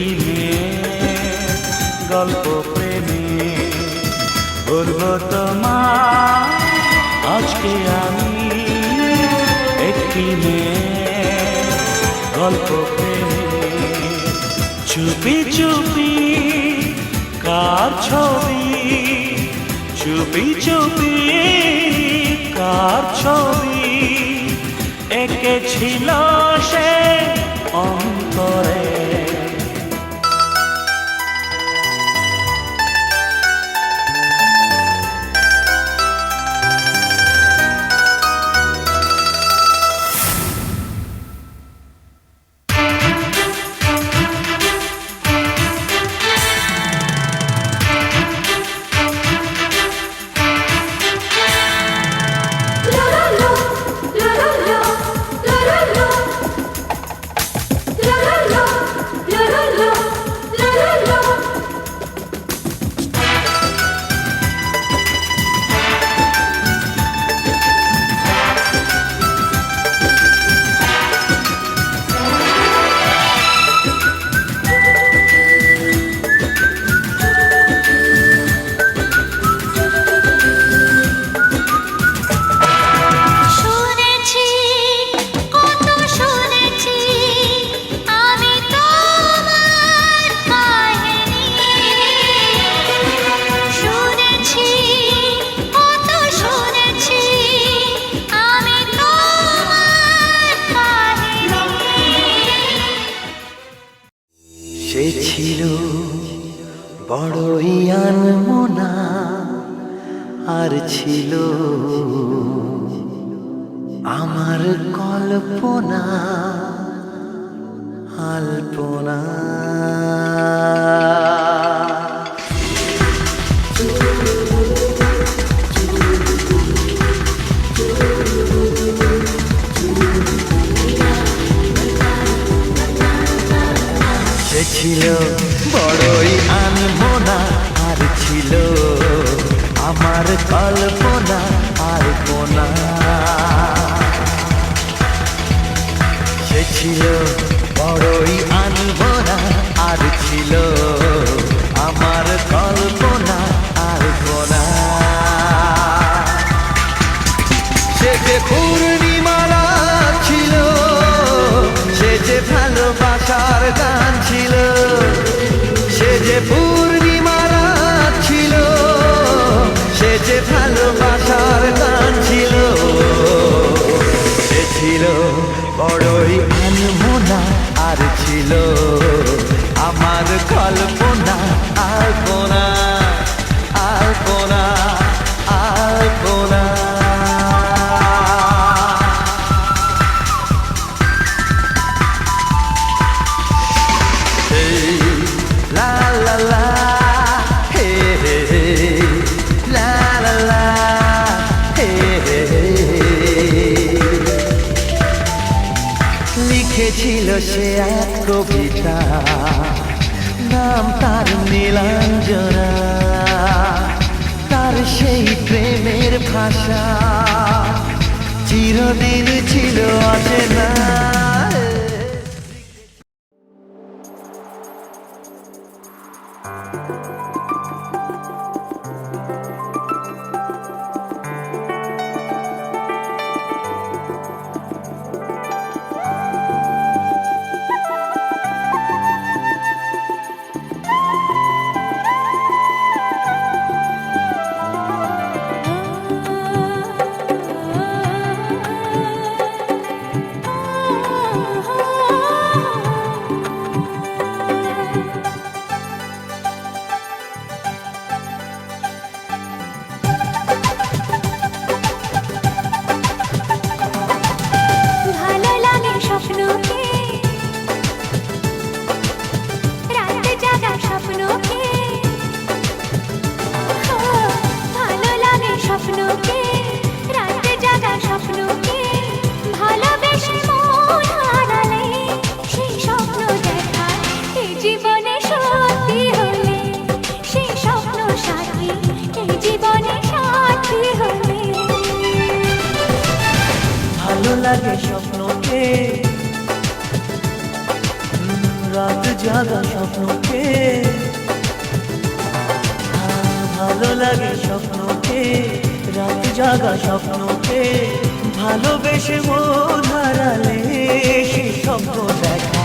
একটি মেয়ে গল্প প্রেমে বলবো তোমার আজকে আমি একটি মেয়ে গল্প প্রেমে চুপি চুপি কার ছবি চুপি চুপি কার ছবি এঁকেছিল সে অন্তরে সে ছিল বড়ই আনমনা আর ছিল আমার কল্পনা আলপনা সে ছিল বড়ই আনমনা আর ছিল আমার কল্পনা আলপনা সে ছিল বড়ই আনমনা আর ছিল আমার কল্পনা আলপনা সে যে পূর্ণিমালা ছিল সে যে ভালোবাসার গান ছিল সে যে পূর্ণিমারা ছিল সে যে ভালোবাসার গান ছিল সে ছিল বড়ই আনমনা আর ছিল আমার কল্পনা আলপনা আলপনা আলপনা লিখেছিল সে এক কবিতা নাম তার নীলাঞ্জনা তার সেই প্রেমের ভাষা চিরদিন ছিল অচেনা লাগে স্বপ্নকে রাত জাগা স্বপ্নকে ভালো লাগে স্বপ্নকে, রাত জাগা স্বপ্নকে ভালোবেসে মন হারালে সে স্বপ্ন দেখা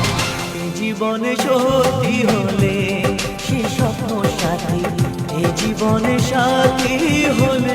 এই জীবনে সত্যি হলে, সে স্বপ্ন সাথী এই জীবনে সাথী হলে।